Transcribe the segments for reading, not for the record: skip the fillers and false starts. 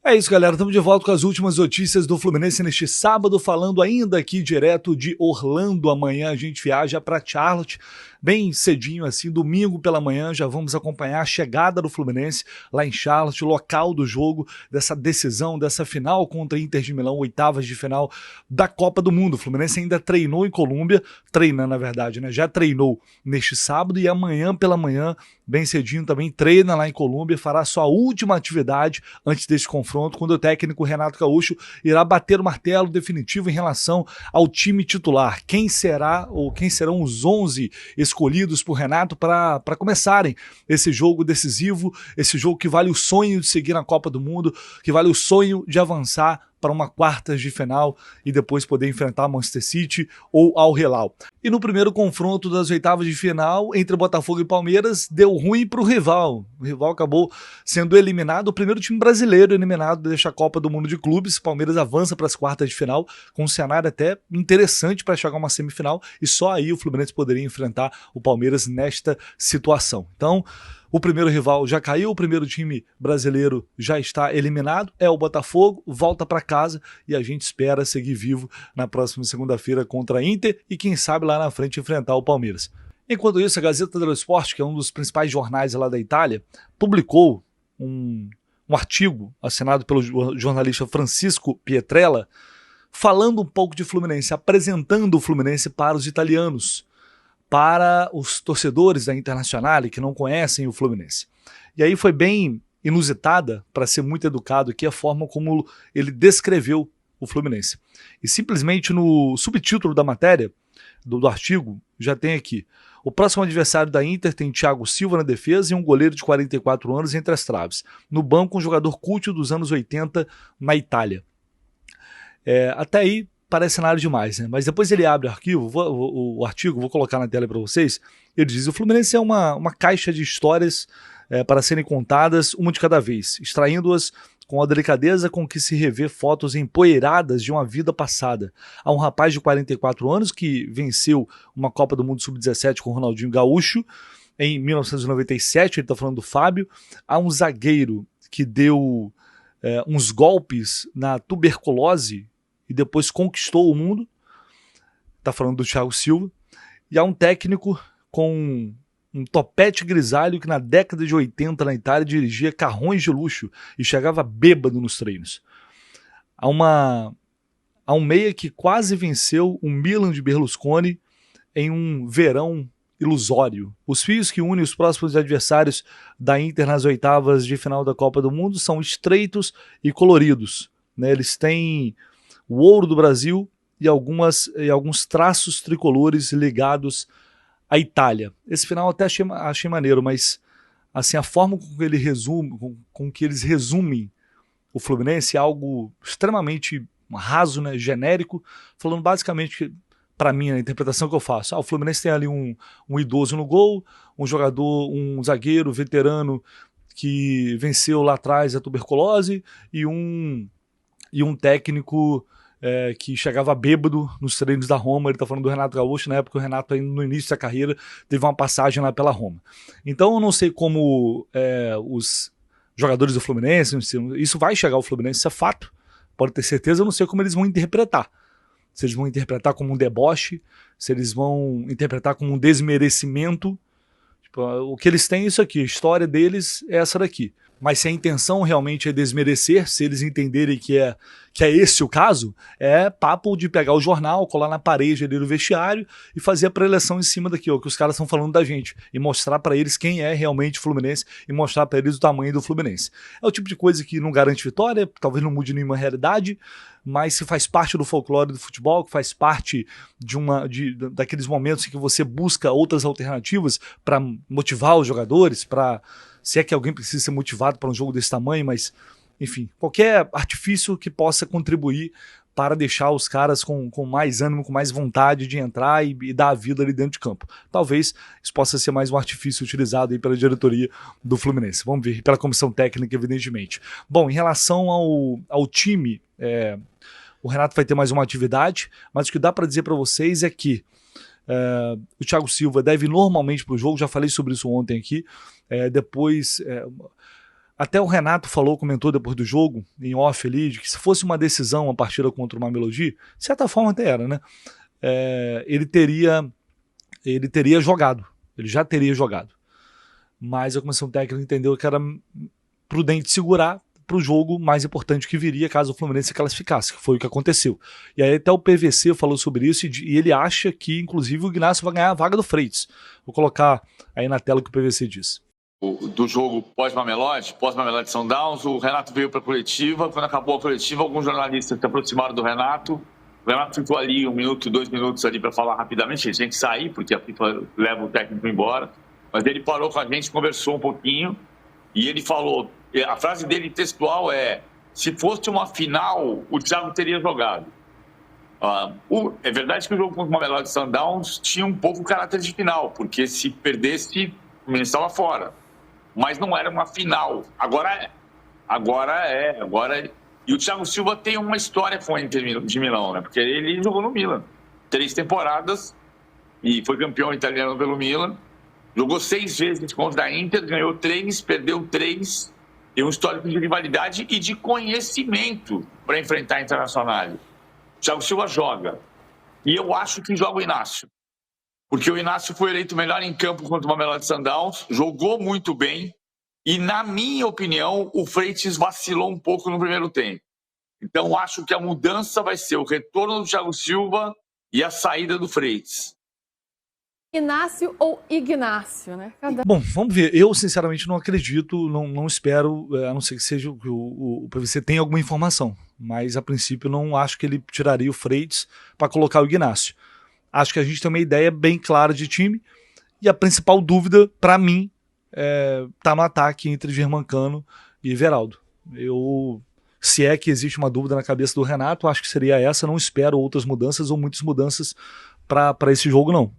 É isso, galera. Estamos de volta com as últimas notícias do Fluminense neste sábado, falando ainda aqui direto de Orlando. Amanhã a gente viaja para Charlotte, bem cedinho assim, domingo pela manhã. Já vamos acompanhar a chegada do Fluminense lá em Charlotte, local do jogo, dessa decisão, dessa final contra a Inter de Milão, oitavas de final da Copa do Mundo. O Fluminense ainda treinou em Colômbia, treina na verdade, né? Já treinou neste sábado e amanhã pela manhã, bem cedinho também, treina lá em Colômbia, fará sua última atividade antes desse confronto, quando o técnico Renato Gaúcho irá bater o martelo definitivo em relação ao time titular. Quem será ou quem serão os 11 escolhidos por Renato para começarem esse jogo decisivo, esse jogo que vale o sonho de seguir na Copa do Mundo, que vale o sonho de avançar para uma quartas de final e depois poder enfrentar Manchester City ou Al Hilal. E no primeiro confronto das oitavas de final entre Botafogo e Palmeiras, deu ruim para o rival. O rival acabou sendo eliminado, o primeiro time brasileiro eliminado desta Copa do Mundo de Clubes. Palmeiras avança para as quartas de final, com um cenário até interessante para chegar a uma semifinal, e só aí o Fluminense poderia enfrentar o Palmeiras nesta situação. Então, o primeiro rival já caiu, o primeiro time brasileiro já está eliminado, é o Botafogo, volta para casa e a gente espera seguir vivo na próxima segunda-feira contra a Inter e quem sabe lá na frente enfrentar o Palmeiras. Enquanto isso, a Gazeta dello Sport, que é um dos principais jornais lá da Itália, publicou um artigo assinado pelo jornalista Francisco Pietrella, falando um pouco de Fluminense, apresentando o Fluminense para os italianos, para os torcedores da Internacional que não conhecem o Fluminense. E aí foi bem inusitada, para ser muito educado aqui, a forma como ele descreveu o Fluminense. E simplesmente no subtítulo da matéria, do artigo, já tem aqui: o próximo adversário da Inter tem Thiago Silva na defesa e um goleiro de 44 anos entre as traves. No banco, um jogador cult dos anos 80 na Itália. Até aí parece nada demais, né? Mas depois ele abre o artigo, vou colocar na tela para vocês. Ele diz: o Fluminense é uma caixa de histórias para serem contadas, uma de cada vez, extraindo-as com a delicadeza com que se revê fotos empoeiradas de uma vida passada. Há um rapaz de 44 anos que venceu uma Copa do Mundo Sub-17 com o Ronaldinho Gaúcho em 1997, ele está falando do Fábio. Há um zagueiro que deu uns golpes na tuberculose e depois conquistou o mundo, está falando do Thiago Silva. E há um técnico com um topete grisalho que na década de 80 na Itália dirigia carrões de luxo e chegava bêbado nos treinos. Há um meia que quase venceu o Milan de Berlusconi em um verão ilusório. Os fios que unem os próximos adversários da Inter nas oitavas de final da Copa do Mundo são estreitos e coloridos, né? Eles têm o ouro do Brasil e alguns traços tricolores ligados à Itália. Esse final até achei maneiro, mas assim, a forma com que eles resumem o Fluminense é algo extremamente raso, né, genérico, falando basicamente que, para mim, a interpretação que eu faço: o Fluminense tem ali um idoso no gol, um zagueiro veterano que venceu lá atrás a tuberculose e um técnico que chegava bêbado nos treinos da Roma. Ele está falando do Renato Gaúcho, na época o Renato, ainda no início da carreira, teve uma passagem lá pela Roma. Então eu não sei como os jogadores do Fluminense, isso vai chegar ao Fluminense, isso é fato, pode ter certeza. Eu não sei como eles vão interpretar. Se eles vão interpretar como um deboche, se eles vão interpretar como um desmerecimento. Tipo, o que eles têm é isso aqui, a história deles é essa daqui. Mas se a intenção realmente é desmerecer, se eles entenderem que é esse o caso, é papo de pegar o jornal, colar na parede ali do vestiário e fazer a preleção em cima daquilo que os caras estão falando da gente e mostrar para eles quem é realmente Fluminense e mostrar para eles o tamanho do Fluminense. É o tipo de coisa que não garante vitória, talvez não mude nenhuma realidade, mas se faz parte do folclore do futebol, que faz parte daqueles momentos em que você busca outras alternativas para motivar os jogadores, se é que alguém precisa ser motivado para um jogo desse tamanho, mas, enfim, qualquer artifício que possa contribuir para deixar os caras com mais ânimo, com mais vontade de entrar e dar a vida ali dentro de campo. Talvez isso possa ser mais um artifício utilizado aí pela diretoria do Fluminense. Vamos ver, pela comissão técnica, evidentemente. Bom, em relação ao time, o Renato vai ter mais uma atividade, mas o que dá para dizer para vocês é que o Thiago Silva deve normalmente para o jogo, já falei sobre isso ontem aqui, depois Até o Renato comentou depois do jogo, em off ali, de que se fosse uma decisão, uma partida contra o Mamelodi, de certa forma até era, né? Ele teria jogado, ele já teria jogado. Mas a comissão técnica entendeu que era prudente segurar para o jogo mais importante que viria caso o Fluminense se classificasse, que foi o que aconteceu. E aí até o PVC falou sobre isso e ele acha que, inclusive, o Ignacio vai ganhar a vaga do Freitas. Vou colocar aí na tela o que o PVC disse. Do jogo pós-Mamelodi Sundowns, o Renato veio para a coletiva. Quando acabou a coletiva, alguns jornalistas se aproximaram do Renato. O Renato ficou ali 1 minuto, 2 minutos ali para falar rapidamente. Ele tinha que sair, porque a FIFA leva o técnico embora. Mas ele parou com a gente, conversou um pouquinho e ele falou, a frase dele textual é: se fosse uma final, o Thiago teria jogado. É verdade que o jogo contra o Mamelodi Sundowns tinha um pouco caráter de final, porque se perdesse, o Fluminense estava fora. Mas não era uma final. Agora é. E o Thiago Silva tem uma história com o Inter de Milão, né? Porque ele jogou no Milan 3 temporadas e foi campeão italiano pelo Milan. Jogou 6 vezes contra a Inter, ganhou 3, perdeu 3. Tem um histórico de rivalidade e de conhecimento para enfrentar a Internacional. O Thiago Silva joga. E eu acho que joga o Inácio. Porque o Inácio foi eleito melhor em campo contra o Mamelodi Sundowns, jogou muito bem, e, na minha opinião, o Freitas vacilou um pouco no primeiro tempo. Então, acho que a mudança vai ser o retorno do Thiago Silva e a saída do Freitas. Inácio ou Ignácio, né? Bom, vamos ver. Eu, sinceramente, não acredito, não espero, a não ser que seja que o PVC tenha alguma informação. Mas, a princípio, não acho que ele tiraria o Freitas para colocar o Ignácio. Acho que a gente tem uma ideia bem clara de time e a principal dúvida, para mim, tá no ataque entre Germancano e Everaldo. Se é que existe uma dúvida na cabeça do Renato, acho que seria essa. Não espero outras mudanças ou muitas mudanças para esse jogo, não.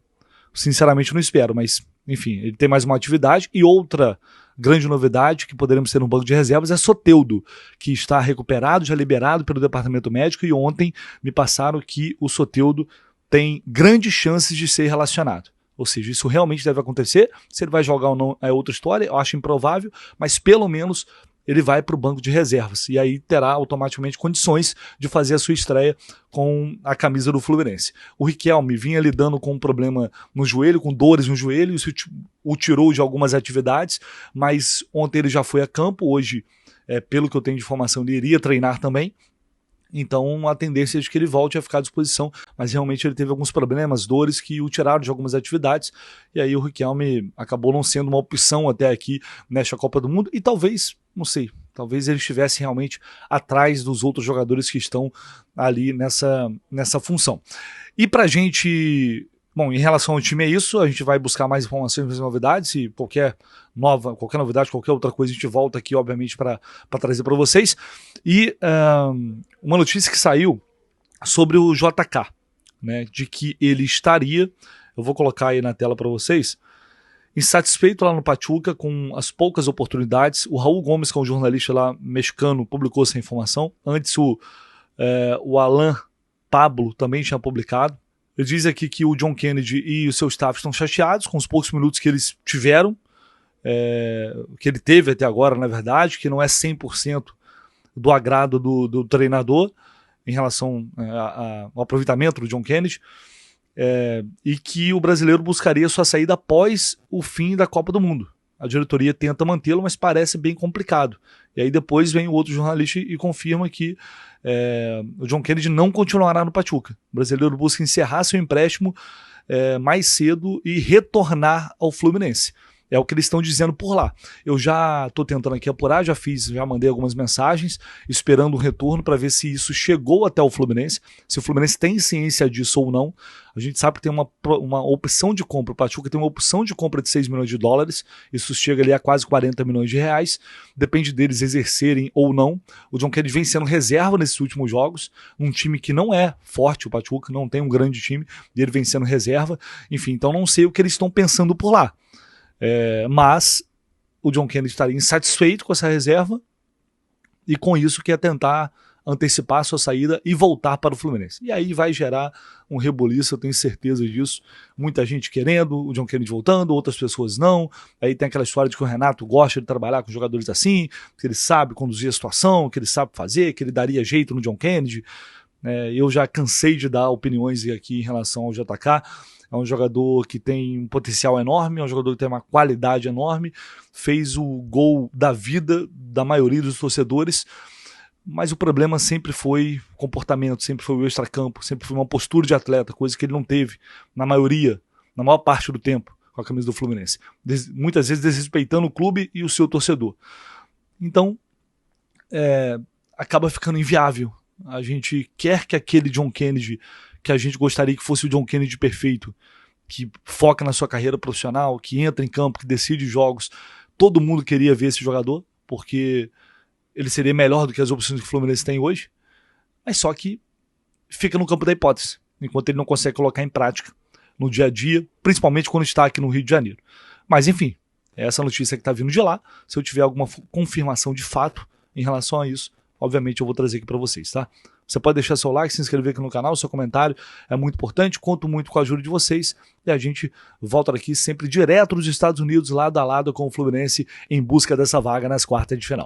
Sinceramente, não espero, mas, enfim, ele tem mais uma atividade. E outra grande novidade que poderemos ter no banco de reservas é Soteldo, que está recuperado, já liberado pelo departamento médico, e ontem me passaram que o Soteldo tem grandes chances de ser relacionado. Ou seja, isso realmente deve acontecer. Se ele vai jogar ou não é outra história, eu acho improvável, mas pelo menos ele vai para o banco de reservas e aí terá automaticamente condições de fazer a sua estreia com a camisa do Fluminense. O Riquelme vinha lidando com um problema no joelho, com dores no joelho, isso o tirou de algumas atividades, mas ontem ele já foi a campo, hoje, pelo que eu tenho de informação, ele iria treinar também. Então a tendência é de que ele volte a ficar à disposição, mas realmente ele teve alguns problemas, dores que o tiraram de algumas atividades, e aí o Riquelme acabou não sendo uma opção até aqui nesta Copa do Mundo, e talvez, não sei, talvez ele estivesse realmente atrás dos outros jogadores que estão ali nessa função. E pra gente... Bom, em relação ao time é isso, a gente vai buscar mais informações, mais novidades, e qualquer novidade, qualquer outra coisa, a gente volta aqui, obviamente, para trazer para vocês. E uma notícia que saiu sobre o JK, né, de que ele estaria, eu vou colocar aí na tela para vocês, insatisfeito lá no Pachuca com as poucas oportunidades. O Raul Gomes, que é um jornalista lá mexicano, publicou essa informação. Antes o Alan Pablo também tinha publicado. Ele diz aqui que o John Kennedy e o seu staff estão chateados com os poucos minutos que eles tiveram, que ele teve até agora, na verdade, que não é 100% do agrado do treinador em relação ao aproveitamento do John Kennedy, e que o brasileiro buscaria sua saída após o fim da Copa do Mundo. A diretoria tenta mantê-lo, mas parece bem complicado. E aí depois vem o outro jornalista e confirma que o John Kennedy não continuará no Pachuca. O brasileiro busca encerrar seu empréstimo mais cedo e retornar ao Fluminense. É o que eles estão dizendo por lá. Eu já estou tentando aqui apurar, já mandei algumas mensagens, esperando um retorno para ver se isso chegou até o Fluminense, se o Fluminense tem ciência disso ou não. A gente sabe que tem uma opção de compra, o Pachuca tem uma opção de compra de 6 milhões de dólares, isso chega ali a quase 40 milhões de reais, depende deles exercerem ou não. O John Kennedy vem sendo reserva nesses últimos jogos, um time que não é forte, o Pachuca não tem um grande time, e ele vem sendo reserva, enfim, então não sei o que eles estão pensando por lá. Mas o John Kennedy estaria insatisfeito com essa reserva e com isso quer tentar antecipar a sua saída e voltar para o Fluminense. E aí vai gerar um reboliço, eu tenho certeza disso. Muita gente querendo, o John Kennedy voltando, outras pessoas não. Aí tem aquela história de que o Renato gosta de trabalhar com jogadores assim, que ele sabe conduzir a situação, que ele sabe fazer, que ele daria jeito no John Kennedy. Eu já cansei de dar opiniões aqui em relação ao JK. É um jogador que tem um potencial enorme, é um jogador que tem uma qualidade enorme, fez o gol da vida da maioria dos torcedores, mas o problema sempre foi o comportamento, sempre foi o extracampo, sempre foi uma postura de atleta, coisa que ele não teve na maior parte do tempo com a camisa do Fluminense. Muitas vezes desrespeitando o clube e o seu torcedor. Então, acaba ficando inviável. A gente quer que aquele John Kennedy, que a gente gostaria que fosse o John Kennedy perfeito, que foca na sua carreira profissional, que entra em campo, que decide jogos, todo mundo queria ver esse jogador, porque ele seria melhor do que as opções que o Fluminense tem hoje, mas só que fica no campo da hipótese, enquanto ele não consegue colocar em prática no dia a dia, principalmente quando está aqui no Rio de Janeiro. Mas enfim, é essa notícia que está vindo de lá. Se eu tiver alguma confirmação de fato em relação a isso, obviamente eu vou trazer aqui para vocês, tá? Você pode deixar seu like, se inscrever aqui no canal, seu comentário é muito importante, conto muito com a ajuda de vocês e a gente volta aqui sempre direto dos Estados Unidos, lado a lado com o Fluminense, em busca dessa vaga nas quartas de final.